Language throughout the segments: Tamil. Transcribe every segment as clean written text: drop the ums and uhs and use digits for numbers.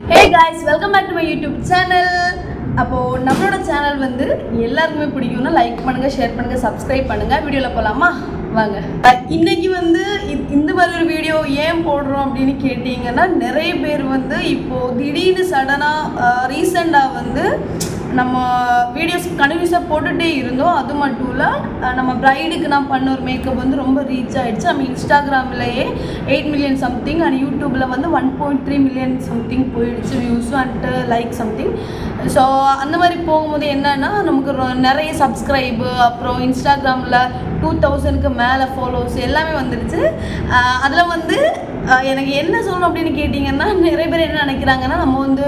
Hey guys, welcome back to my YouTube channel. அப்போ நம்மளோட சேனல் வந்து எல்லாருக்குமே பிடிக்கும்னா லைக் பண்ணுங்க, ஷேர் பண்ணுங்க, சப்ஸ்கிரைப் பண்ணுங்க. வீடியோல போலாமா? வாங்க. இன்னைக்கு வந்து இந்த மாதிரி ஒரு வீடியோ ஏன் போடுறோம் அப்படின்னு கேட்டிங்கன்னா, நிறைய பேர் வந்து இப்போ திடீர்னு சடனா ரீசெண்டா வந்து நம்ம வீடியோஸ் கண்டினியூஸாக போட்டுகிட்டே இருந்தோம். அது மட்டும் இல்லை, நம்ம ப்ரைடுக்கு நான் பண்ண ஒரு மேக்கப் வந்து ரொம்ப ரீச் ஆகிடுச்சு. நம்ம இன்ஸ்டாகிராம்லேயே 8 மில்லியன் சம்திங் அண்ட் யூடியூப்பில் வந்து 1.3 மில்லியன் சம்திங் போயிடுச்சு views and like something. So அந்த மாதிரி போகும்போது என்னென்னா, நமக்கு நிறைய சப்ஸ்கிரைபு, அப்புறம் இன்ஸ்டாகிராமில் 2000க்கு மேலே ஃபாலோவர்ஸ் எல்லாமே வந்துடுச்சு. அதில் வந்து எனக்கு என்ன சொல்லணும் அப்படின்னு கேட்டிங்கன்னா, நிறைய பேர் என்ன நினைக்கிறாங்கன்னா, நம்ம வந்து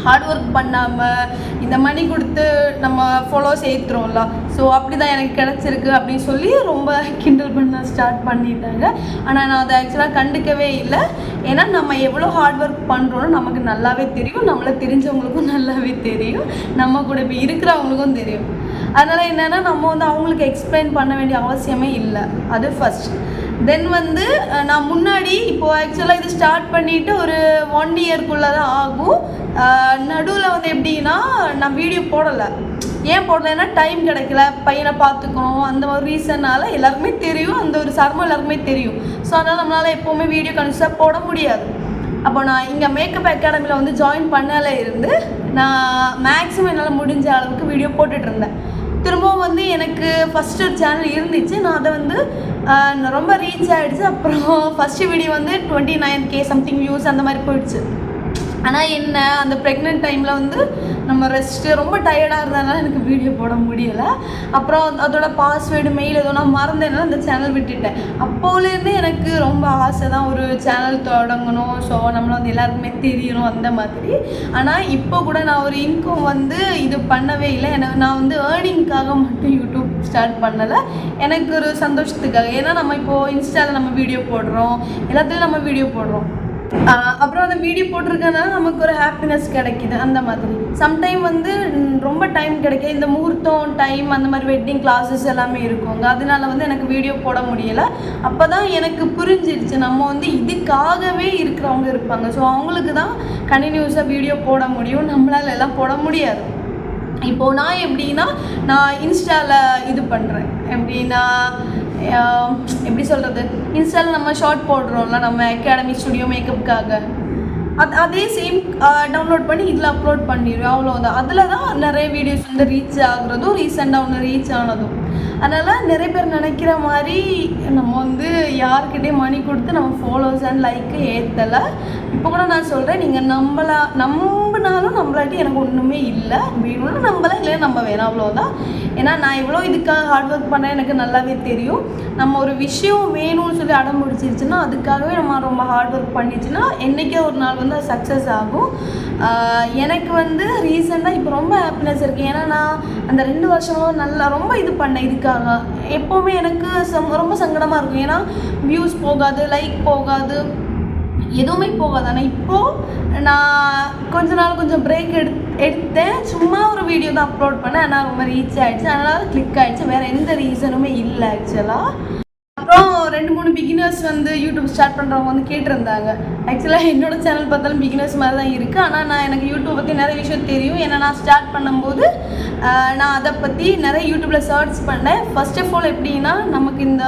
ஹார்ட் ஒர்க் பண்ணாமல் இந்த மணி கொடுத்து நம்ம ஃபாலோவர்ஸ் ஏற்றுறோம்ல, ஸோ அப்படி தான் எனக்கு கிடச்சிருக்கு அப்படின்னு சொல்லி ரொம்ப கிண்டல் பண்ண ஸ்டார்ட் பண்ணிட்டாங்க. ஆனால் நான் அதை ஆக்சுவலாக கண்டுக்கவே இல்லை. ஏன்னா நம்ம எவ்வளோ ஹார்ட் ஒர்க் பண்ணுறோன்னு நமக்கு நல்லாவே தெரியும், நம்மளை தெரிஞ்சவங்களுக்கும் நல்லாவே தெரியும், நம்ம கூட இப்போ இருக்கிறவங்களுக்கும் தெரியும். அதனால் என்னென்னா, நம்ம வந்து அவங்களுக்கு எக்ஸ்பிளைன் பண்ண வேண்டிய அவசியமே இல்லை. அது ஃபஸ்ட். தென் வந்து நான் முன்னாடி இப்போது ஆக்சுவலாக இது ஸ்டார்ட் பண்ணிவிட்டு ஒரு 1 இயர்க்குள்ளே தான் ஆகும். நடுவில் வந்து எப்படின்னா, நான் வீடியோ போடலை. ஏன் போடலைன்னா, டைம் கிடைக்கல, பையனை பார்த்துக்கணும், அந்த ஒரு ரீசன்னால் எல்லாருக்குமே தெரியும், அந்த ஒரு சர்மம் எல்லாருக்குமே தெரியும். ஸோ அதனால் நம்மளால் எப்போவுமே வீடியோ கண்டிப்பாக போட முடியாது. அப்போ நான் இங்கே மேக்கப் அகாடமியில் வந்து ஜாயின் பண்ணாலே இருந்து நான் மேக்ஸிமம் என்னால் முடிஞ்ச அளவுக்கு வீடியோ போட்டுட்ருந்தேன். திரும்பவும் வந்து எனக்கு ஃபஸ்ட்டு ஒரு சேனல் இருந்துச்சு, நான் அதை வந்து ரொம்ப ரீச் ஆகிடுச்சு. அப்புறம் ஃபஸ்ட்டு வீடியோ வந்து 29K சம்திங் வியூஸ் அந்த மாதிரி போயிடுச்சு. ஆனால் என்ன, அந்த ப்ரெக்னென்ட் டைமில் வந்து நம்ம ரெஸ்ட்டு ரொம்ப டயர்டாக இருந்ததுனால எனக்கு வீடியோ போட முடியலை. அப்புறம் அதோட பாஸ்வேர்டு மெயில் எதுவும் நான் மறந்ததுனால அந்த சேனல் விட்டுட்டேன். அப்போலேருந்து எனக்கு ரொம்ப ஆசை தான் ஒரு சேனல் தொடங்கணும், ஸோ நம்மளை வந்து எல்லாருக்குமே தெரியணும் அந்த மாதிரி. ஆனால் இப்போ கூட நான் ஒரு இன்கம் வந்து இது பண்ணவே இல்லை. நான் வந்து ஏர்னிங்காக மட்டும் யூடியூப் ஸ்டார்ட் பண்ணலை, எனக்கு ஒரு சந்தோஷத்துக்காக. ஏன்னா நம்ம இப்போது இன்ஸ்டாவில் நம்ம வீடியோ போடுறோம், எல்லாத்துலேயும் நம்ம வீடியோ போடுறோம். அப்புறம் அந்த வீடியோ போட்டிருக்கனால நமக்கு ஒரு ஹாப்பினஸ் கிடைக்கிது. அந்த மாதிரி சம்டைம் வந்து ரொம்ப டைம் கிடைக்க, இந்த முகூர்த்தம் டைம் அந்த மாதிரி வெட்டிங் கிளாஸஸ் எல்லாமே இருக்குங்க, அதனால வந்து எனக்கு வீடியோ போட முடியலை. அப்போ தான் எனக்கு புரிஞ்சிடுச்சு, நம்ம வந்து இதுக்காகவே இருக்கிறவங்க இருப்பாங்க, ஸோ அவங்களுக்கு தான் கண்டினியூஸாக வீடியோ போட முடியும், நம்மளால எல்லாம் போட முடியாது. இப்போது நான் எப்படின்னா, நான் இன்ஸ்டாவில் இது பண்ணுறேன். எப்படின்னா, எப்படி சொல்கிறது, இன்ஸ்டாவில் நம்ம ஷார்ட் போடுறோம்ல, நம்ம அகாடமி ஸ்டுடியோ மேக்கப்புக்காக, அதே சேம் டவுன்லோட் பண்ணி இதில் அப்லோட் பண்ணிடுவேன், அவ்வளோதான். அதில் தான் நிறைய வீடியோஸ் வந்து ரீச் ஆகுறதும், ரீசெண்டாக ஒன்று ரீச் ஆனதும். அதனால் நிறைய பேர் நினைக்கிற மாதிரி நம்ம வந்து யார்கிட்டையும் மணி கொடுத்து நம்ம ஃபாலோவர்ஸ் அண்ட் லைக்கு ஏற்றலை. இப்போ கூட நான் சொல்கிறேன், நீங்கள் நம்பினாலும் நம்மளாட்டி எனக்கு ஒன்றுமே இல்லை, வேணும்னு நம்பலாம், இல்லை நம்ம வேணாம், அவ்வளோதான். ஏன்னா நான் எவ்வளோ இதுக்காக ஹார்ட் ஒர்க் பண்ணேன் எனக்கு நல்லாவே தெரியும். நம்ம ஒரு விஷயம் வேணும்னு சொல்லி அடம் முடிச்சிருச்சுன்னா, அதுக்காகவே நம்ம ரொம்ப ஹார்ட் ஒர்க் பண்ணிச்சுன்னா என்றைக்கே ஒரு நாள் வந்து அது சக்ஸஸ் ஆகும். எனக்கு வந்து ரீசெண்டாக இப்போ ரொம்ப ஹாப்பினஸ் இருக்குது. ஏன்னா நான் அந்த 2 வருஷமாக நல்லா ரொம்ப இது பண்ணேன் இதுக்காக. எப்போவுமே எனக்கு ரொம்ப சங்கடமாக இருக்கும். ஏன்னா வியூஸ் போகாது, லைக் போகாது, எதுவுமே போகாது. ஆனால் இப்போது நான் கொஞ்சம் பிரேக் எடுத்தேன், சும்மா ஒரு வீடியோ தான் அப்லோட் பண்ணேன், ஆனால் ரொம்ப ரீச் ஆகிடுச்சு, அதனால் கிளிக் ஆகிடுச்சு, வேறு எந்த ரீசனுமே இல்லை ஆக்சுவலாக. அப்புறம் 2-3 பிகினர்ஸ் வந்து யூடியூப் ஸ்டார்ட் பண்ணுறவங்க வந்து கேட்டிருந்தாங்க. ஆக்சுவலாக என்னோடய சேனல் பார்த்தாலும் பிகினர்ஸ் மாதிரி தான் இருக்குது. ஆனால் எனக்கு யூடியூப் பற்றி நிறைய விஷயம் தெரியும். ஏன்னா நான் ஸ்டார்ட் பண்ணும்போது நான் அதை பற்றி நிறைய யூடியூப்பில் சர்ச் பண்ணேன். ஃபர்ஸ்ட் ஆஃப் ஆல் எப்படின்னா, நமக்கு இந்த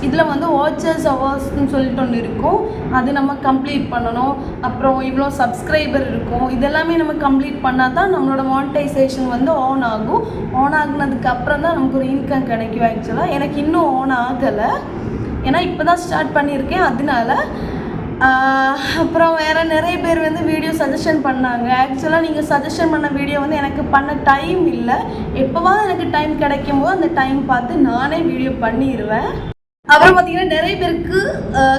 இதில் வந்து வாட்சர்ஸ் ஹவர்ஸ்ன்னு சொல்லிட்டு ஒன்று இருக்கும், அது நம்ம கம்ப்ளீட் பண்ணணும். அப்புறம் இவ்வளோ சப்ஸ்கிரைபர் இருக்கும், இதெல்லாமே நம்ம கம்ப்ளீட் பண்ணால் தான் நம்மளோட மானிட்டைசேஷன் வந்து ஆன் ஆகும். ஆன் ஆகுனதுக்கு அப்புறம் தான் நமக்கு ஒரு இன்கம் கிடைக்கும். ஆக்சுவலாக எனக்கு இன்னும் ஆன் ஆகலை, ஏன்னா இப்போ தான் ஸ்டார்ட் பண்ணியிருக்கேன், அதனால. அப்புறம் வேறு நிறைய பேர் வந்து வீடியோ சஜஷன் பண்ணாங்க. ஆக்சுவலாக நீங்கள் சஜஷன் பண்ண வீடியோ வந்து எனக்கு பண்ண டைம் இல்லை. எப்போவாவது எனக்கு டைம் கிடைக்கும் போது அந்த டைம் பார்த்து நானே வீடியோ பண்ணிடுவேன். அப்புறம் பார்த்திங்கன்னா, நிறைய பேருக்கு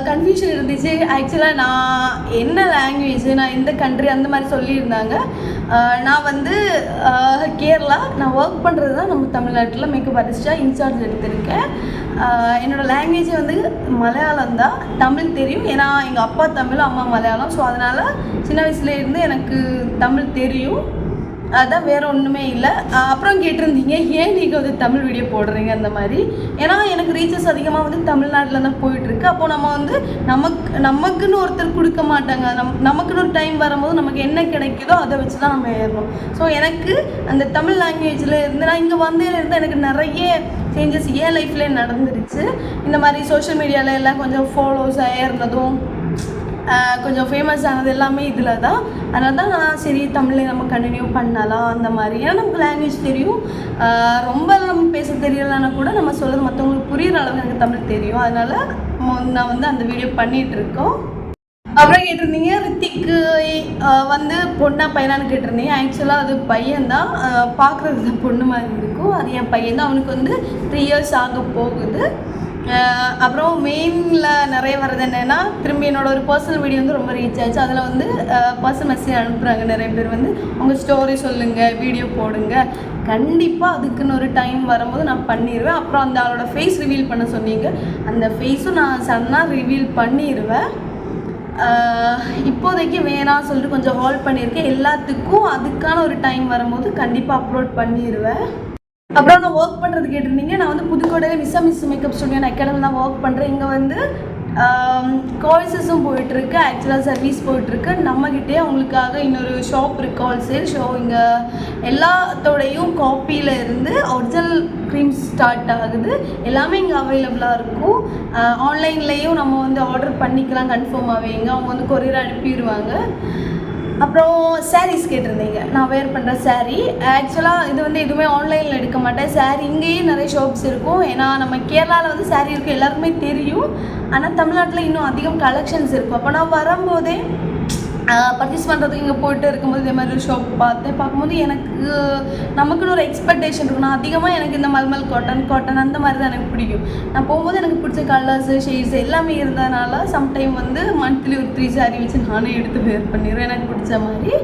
கன்ஃபியூஷன் இருந்துச்சு. ஆக்சுவலாக நான் என்ன லாங்குவேஜ், நான் எந்த கண்ட்ரி அந்த மாதிரி சொல்லியிருந்தாங்க. நான் வந்து கேரளா, நான் ஒர்க் பண்ணுறது தான் நம்ம தமிழ்நாட்டில் மேக்கப் ஆர்டிஸ்ட்டாக இன்சார்ஜ் எடுத்திருக்கேன். என்னோடய லாங்குவேஜ் வந்து மலையாளம் தான், தமிழ் தெரியும். ஏன்னா எங்கள் அப்பா தமிழ், அம்மா மலையாளம். ஸோ அதனால் சின்ன வயசுலேருந்து எனக்கு தமிழ் தெரியும். அதான் வேறு ஒன்றுமே இல்லை. அப்புறம் கேட்டிருந்தீங்க ஏன் நீங்கள் வந்து தமிழ் வீடியோ போடுறீங்க அந்த மாதிரி. ஏன்னா எனக்கு ரீச்சஸ் அதிகமாக வந்து தமிழ்நாட்டில் தான் போயிட்டுருக்கு. அப்போது நம்ம வந்து நமக்குன்னு ஒருத்தர் கொடுக்க மாட்டாங்க. நமக்குன்னு ஒரு டைம் வரும்போது நமக்கு என்ன கிடைக்குதோ அதை வச்சு தான் நம்ம ஏறணும். ஸோ எனக்கு அந்த தமிழ் லாங்குவேஜில் இருந்து நான் இங்கே வந்ததுலேருந்து எனக்கு நிறைய சேஞ்சஸ் என் லைஃப்லேயே நடந்துருச்சு. இந்த மாதிரி சோஷியல் மீடியாவில் எல்லாம் கொஞ்சம் ஃபாலோஸ் ஏறினதும் கொஞ்சம் ஃபேமஸ் ஆனது எல்லாமே இதில் தான். அதனால தான் நான் சரி தமிழில் நம்ம கண்டினியூ பண்ணலாம் அந்த மாதிரி. ஏன்னா நமக்கு லாங்குவேஜ் தெரியும், ரொம்ப நம்ம பேச தெரியலைன்னா கூட நம்ம சொல்கிறது மற்றவங்களுக்கு புரிகிற அளவுக்கு எனக்கு தமிழ் தெரியும். அதனால் நான் வந்து அந்த வீடியோ பண்ணிகிட்ருக்கோம். அப்புறம் கேட்டிருந்தீங்க ரித்திக்கு வந்து பொண்ணா பையனான்னு கேட்டிருந்தீங்க. ஆக்சுவலாக அது பையன்தான், பார்க்குறது தான் பொண்ணு மாதிரி இருக்கும். அது என் பையன்தான். அவனுக்கு வந்து 3 years ஆக போகுது. அப்புறம் மெயினில் நிறைய வர்றது என்னென்னா, திரும்பி என்னோடய ஒரு பர்சனல் வீடியோ வந்து ரொம்ப ரீச் ஆச்சு. அதில் வந்து பர்சனல் மெசேஜ் அனுப்புகிறாங்க நிறைய பேர் வந்து உங்கள் ஸ்டோரி சொல்லுங்கள், வீடியோ போடுங்க. கண்டிப்பாக அதுக்குன்னு ஒரு டைம் வரும்போது நான் பண்ணிடுவேன். அப்புறம் அந்த அவளோட ஃபேஸ் ரிவீல் பண்ண சொன்னீங்க, அந்த ஃபேஸும் நான் சடனாக ரிவீல் பண்ணிடுவேன். இப்போதைக்கு வேணாம் சொல்லிட்டு கொஞ்சம் ஹோல்ட் பண்ணியிருக்கேன். எல்லாத்துக்கும் அதுக்கான ஒரு டைம் வரும்போது கண்டிப்பாக அப்லோட் பண்ணிடுவேன். அப்புறம் நான் ஒர்க் பண்ணுறது கேட்டிருந்தீங்க. நான் வந்து புதுக்கோட்டையில் மிஸ் மேக்கப் ஸ்டுடியோ அகாடமி தான் ஒர்க் பண்ணுறேன். இங்கே வந்து கோர்சஸும் போயிட்டுருக்கு, ஆக்சுவலாக சர்வீஸ் போயிட்டுருக்கு. நம்மக்கிட்டே அவங்களுக்காக இன்னொரு ஷாப் இருக்குது, ஹோல்சேல் ஷோ. இங்கே எல்லாத்தோடையும் காப்பியில் இருந்து ஒரிஜினல் க்ரீம்ஸ் ஸ்டார்ட் ஆகுது. எல்லாமே இங்கே அவைலபிளாக இருக்கும். ஆன்லைன்லேயும் நம்ம வந்து ஆர்டர் பண்ணிக்கலாம் கன்ஃபார்மாகவே. இங்கே அவங்க வந்து கொரியர் அனுப்பிடுவாங்க. அப்புறம் சாரீஸ் கேட்டிருந்தீங்க. நான் வேர் பண்ணுற சாரீ ஆக்சுவலாக இது வந்து எதுவுமே ஆன்லைனில் எடுக்க மாட்டேன். சாரீ இங்கேயே நிறைய ஷாப்ஸ் இருக்கும். ஏன்னா நம்ம கேரளாவில் வந்து சாரீ இருக்குது, எல்லாருக்குமே தெரியும். ஆனால் தமிழ்நாட்டில் இன்னும் அதிகம் கலெக்ஷன்ஸ் இருக்கும். அப்போ நான் வரும்போதே பர்ச்சேஸ் பண்ணுறதுக்கு இங்கே போய்ட்டு இருக்கும்போது இதே மாதிரி ஒரு ஷாப் பார்க்கும்போது எனக்கு நமக்குன்னு ஒரு எக்ஸ்பெக்டேஷன் இருக்கும். நான் அதிகமாக எனக்கு இந்த மல்மல் காட்டன் அந்த மாதிரி தான் எனக்கு பிடிக்கும். நான் போகும்போது எனக்கு பிடிச்ச கலர்ஸு ஷேட்ஸ் எல்லாமே இருந்ததுனால சம்டைம் வந்து மந்த்லி ஒரு 3 சாரீ வச்சு நானே எடுத்து வேர் பண்ணிடுவேன் எனக்கு பிடிச்ச மாதிரி.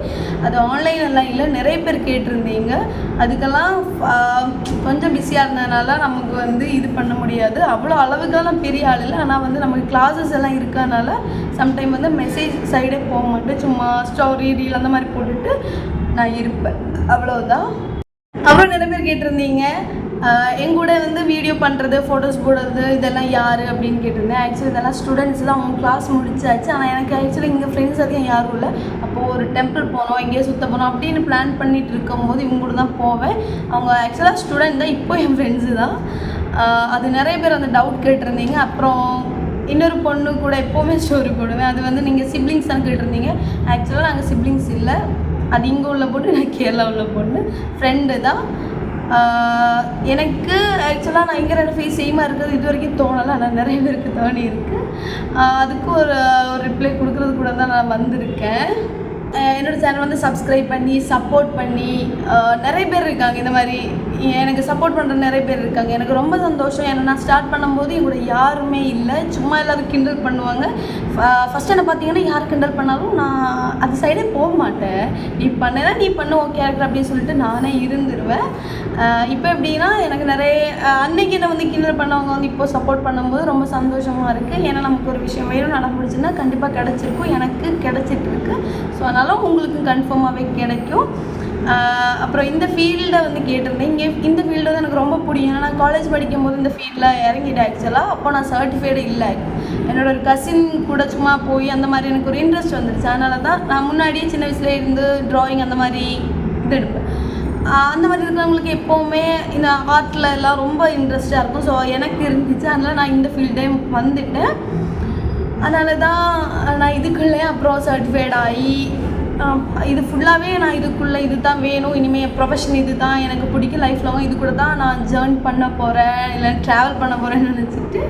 அது ஆன்லைன் எல்லாம் இல்லை, நிறைய பேர் கேட்டிருந்தீங்க. அதுக்கெல்லாம் கொஞ்சம் பிஸியாக இருந்ததுனால நமக்கு வந்து இது பண்ண முடியாது. அவ்வளோ அளவுக்கெல்லாம் பெரிய ஆள் இல்லை. ஆனால் வந்து நமக்கு கிளாஸஸ் எல்லாம் இருக்கனால சம்டைம் வந்து மெசேஜ் சைடே போக மாட்டேன். சும்மா ஸ்டோரி ரீல் அந்த மாதிரி போட்டுட்டு நான் இருப்பேன், அவ்வளோதான். அப்புறம் நிறைய பேர் கேட்டிருந்தீங்க எங்கூட வந்து வீடியோ பண்ணுறது, ஃபோட்டோஸ் போடுறது இதெல்லாம் யார் அப்படின்னு கேட்டிருந்தேன். ஆக்சுவலி இதெல்லாம் ஸ்டூடெண்ட்ஸ் தான், அவங்க கிளாஸ் முடிச்சாச்சு. ஆனால் எனக்கு ஆக்சுவலி இங்கே ஃப்ரெண்ட்ஸ் அதிகம் யாரும் இல்லை. அப்போது ஒரு டெம்பிள் போனோம், எங்கேயோ சுற்ற போனோம் அப்படின்னு பிளான் பண்ணிகிட்டு இருக்கும்போது இவங்க கூட தான் போவேன். அவங்க ஆக்சுவலாக ஸ்டூடெண்ட் தான், இப்போ என் ஃப்ரெண்ட்ஸு தான். அது நிறைய பேர் அந்த டவுட் கேட்டிருந்தீங்க. அப்புறம் இன்னொரு பொண்ணு கூட எப்போவுமே ஸ்டோரி போடுவேன். அது வந்து நீங்கள் சிப்ளிங்ஸ் தான் கேட்டிருந்தீங்க. ஆக்சுவலாக நாங்கள் சிப்ளிங்ஸ் இல்லை, அது இங்கே உள்ள பொண்ணு, நான் கேரளா உள்ள பொண்ணு, ஃப்ரெண்டு தான். எனக்கு ஆக்சுவலாக நான் இங்கே 2 ஃபேஸ் சேமாக இருக்கிறது இது வரைக்கும் தோணலை. ஆனால் நிறைய பேருக்கு தோணி இருக்குது. அதுக்கு ஒரு ரிப்ளை கொடுக்குறது கூட தான் நான் வந்திருக்கேன். என்னோடய சேனல் வந்து சப்ஸ்கிரைப் பண்ணி சப்போர்ட் பண்ணி நிறைய பேர் இருக்காங்க. இந்த மாதிரி எனக்கு சப்போர்ட் பண்ணுற நிறைய பேர் இருக்காங்க. எனக்கு ரொம்ப சந்தோஷம். ஏன்னா நான் ஸ்டார்ட் பண்ணும்போது எங்களோட யாருமே இல்லை, சும்மா எல்லோரும் கிண்டல் பண்ணுவாங்க. ஃபஸ்ட்டு என்ன பார்த்தீங்கன்னா யார் கிண்டல் பண்ணாலும் நான் அது சைடே போக மாட்டேன். நீ பண்ணேன்னா நீ பண்ணு, ஓகே கேரக்டர் அப்படின்னு சொல்லிட்டு நானே இருந்துருவேன். இப்போ எப்படின்னா எனக்கு நிறைய அன்னைக்கு என்னை வந்து கிண்டல் பண்ணவங்க வந்து இப்போ சப்போர்ட் பண்ணும்போது ரொம்ப சந்தோஷமாக இருக்குது. ஏன்னா நமக்கு ஒரு விஷயம் வேணும் நடந்துச்சுன்னா கண்டிப்பாக கிடச்சிருக்கும், எனக்கு கிடச்சிட்ருக்கு. ஸோ அதனால் உங்களுக்கு கன்ஃபார்மாகவே கிடைக்கும். அப்புறம் இந்த ஃபீல்டை வந்து கேட்டிருந்தேன். இங்கே இந்த ஃபீல்டு வந்து எனக்கு ரொம்ப பிடிக்கும். ஏன்னா நான் காலேஜ் படிக்கும் போது இந்த ஃபீல்டில் இறங்கிட்டேன். ஆக்சுவலாக அப்போ நான் சர்டிஃபைடு இல்லை. என்னோடய ஒரு கசின் கூட சும்மா போய் அந்த மாதிரி எனக்கு ஒரு இன்ட்ரெஸ்ட் வந்துருச்சு. அதனால தான் நான் முன்னாடியே சின்ன வயசுல இருந்து ட்ராயிங் அந்த மாதிரி இது எடுப்பேன். அந்த மாதிரி இருக்கிறவங்களுக்கு எப்போவுமே இந்த ஆர்ட்டில் எல்லாம் ரொம்ப இன்ட்ரெஸ்டாக இருக்கும். ஸோ எனக்கு இருந்துச்சு. அதனால் நான் இந்த ஃபீல்டே வந்துட்டேன். அதனால தான் நான் இதுக்குள்ளே அப்புறம் சர்டிஃபைட் ஆகி இது ஃபுல்லாகவே நான் இதுக்குள்ளே இது தான் வேணும், இனிமேல் ப்ரொஃபஷன் இது தான் எனக்கு பிடிக்கும், லைஃப் லாங் இது கூட தான் நான் ஜேர்ன் பண்ண போகிறேன், இல்லை ட்ராவல் பண்ண போகிறேன்னு நினச்சிட்டு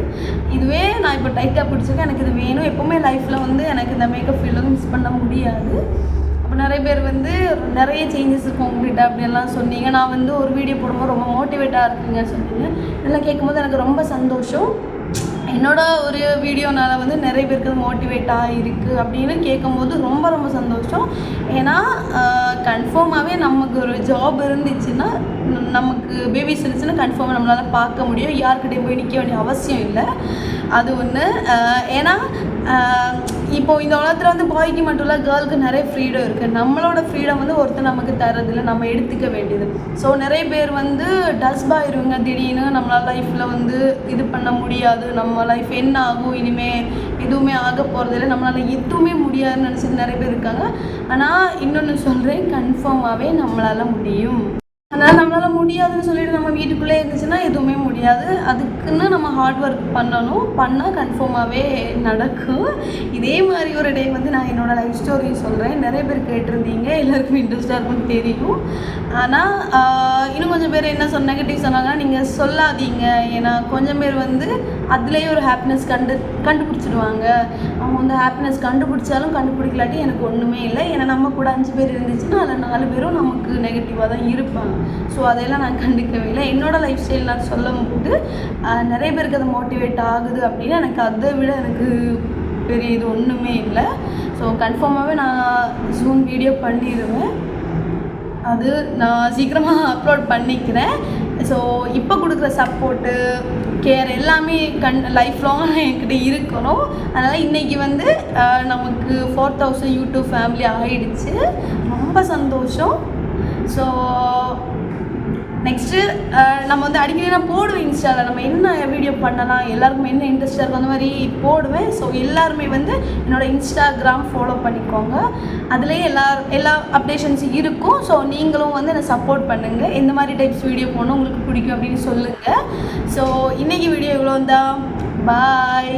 இதுவே நான் இப்போ டைட்டாக பிடிச்சிருக்கேன். எனக்கு இது வேணும். எப்போவுமே லைஃப்பில் வந்து எனக்கு இந்த மேக்கப் ஃபீல்டு வந்து மிஸ் பண்ண முடியாது. அப்போ நிறைய பேர் வந்து நிறைய சேஞ்சஸ் இருக்கும் உங்கள்கிட்ட அப்படியெல்லாம் சொன்னீங்க. நான் வந்து ஒரு வீடியோ போடும்போது ரொம்ப மோட்டிவேட்டாக இருக்குங்க சொன்னீங்க. இதெல்லாம் கேட்கும்போது எனக்கு ரொம்ப சந்தோஷம். என்னோட ஒரு வீடியோனால வந்து நிறைய பேருக்கு அது மோட்டிவேட் ஆகிருக்கு அப்படின்னு கேட்கும்போது ரொம்ப ரொம்ப சந்தோஷம். ஏன்னா கன்ஃபார்மாகவே நமக்கு ஒரு ஜாப் இருந்துச்சுன்னா, நமக்கு பேபிஸ் இருந்துச்சுன்னா கன்ஃபார்மாக நம்மளால் பார்க்க முடியும். யார்கிட்டையும் போய் நிற்க வேண்டிய அவசியம் இல்லை. அது ஒன்று. ஏன்னா இப்போது இந்த உலகத்தில் வந்து பாய்க்கு மட்டும் இல்லை கேர்ளுக்கு நிறைய ஃப்ரீடம் இருக்குது. நம்மளோட ஃப்ரீடம் வந்து ஒருத்தர் நமக்கு தரதில்லை, நம்ம எடுத்துக்க வேண்டியது. ஸோ நிறைய பேர் வந்து டஸ்பாயிருவங்க திடீர்னு நம்மளால் லைஃப்பில் வந்து இது பண்ண முடியாது, நம்ம லைஃப் என்ன ஆகும், இனிமேல் எதுவுமே ஆக போகிறதில்ல, நம்மளால் எதுவுமே முடியாதுன்னு நினச்சிட்டு நிறைய பேர் இருக்காங்க. ஆனால் இன்னொன்று சொல்கிறேன், கன்ஃபார்மாகவே நம்மளால் முடியும். அதனால் நம்மளால் முடியாதுன்னு சொல்லிட்டு நம்ம வீட்டுக்குள்ளே இருந்துச்சுன்னா எதுவுமே முடியாது. அதுக்குன்னு நம்ம ஹார்ட் ஒர்க் பண்ணால் கன்ஃபார்மாகவே நடக்கும். இதே மாதிரி ஒரு டே வந்து நான் என்னோடய லைஃப் ஸ்டோரி சொல்கிறேன். நிறைய பேர் கேட்டிருந்தீங்க, எல்லாருக்கும் இன்ட்ரெஸ்ட்டாக இருக்கும்னு தெரியும். ஆனால் இன்னும் கொஞ்சம் பேர் என்ன நெகட்டிவ் சொன்னாங்கன்னா, நீங்கள் சொல்லாதீங்க, ஏன்னா கொஞ்சம் பேர் வந்து அதுலேயே ஒரு ஹாப்பினஸ் கண்டுபிடிச்சிடுவாங்க. அவங்க வந்து ஹாப்பினஸ் கண்டுபிடிச்சாலும் கண்டுபிடிக்கலாட்டி எனக்கு ஒன்றுமே இல்லை. ஏன்னா நம்ம கூட 5 பேர் இருந்துச்சுன்னா அதில் 4 பேரும் நமக்கு நெகட்டிவாக தான் இருப்பாங்க. ஸோ அதையெல்லாம் நான் கண்டுக்கவே இல்லை. என்னோடய லைஃப் ஸ்டைல் நான் சொல்லும் போது நிறைய பேருக்கு அது மோட்டிவேட் ஆகுது அப்படின்னா எனக்கு அதை விட எனக்கு பெரிய இது ஒன்றுமே இல்லை. ஸோ கன்ஃபார்மாகவே நான் ஜூம் வீடியோ பண்ணிடுவேன். அது நான் சீக்கிரமாக அப்லோட் பண்ணிக்கிறேன். ஸோ இப்போ கொடுக்குற சப்போர்ட்டு கேர் எல்லாமே லைஃப் லாங்காக என்கிட்ட இருக்கணும். அதனால் இன்றைக்கி வந்து நமக்கு 4000 யூடியூப் ஃபேமிலி ஆகிடுச்சு. ரொம்ப சந்தோஷம். ஸோ நெக்ஸ்ட்டு நம்ம வந்து அடிக்கடி நான் போடுவேன் இன்ஸ்டாவில், நம்ம என்ன வீடியோ பண்ணலாம், எல்லாருக்குமே என்ன இன்ட்ரெஸ்டாக இருக்கும் அந்த மாதிரி போடுவேன். ஸோ எல்லாருமே வந்து என்னோடய இன்ஸ்டாகிராம் ஃபாலோ பண்ணிக்கோங்க. அதுலேயே எல்லா அப்டேஷன்ஸ் இருக்கும். ஸோ நீங்களும் வந்து என்னை சப்போர்ட் பண்ணுங்கள். எந்த மாதிரி டைப்ஸ் வீடியோ போடணும் உங்களுக்கு பிடிக்கும் அப்படின்னு சொல்லுங்கள். ஸோ இன்றைக்கி வீடியோ இவ்வளோ தான். பாய்.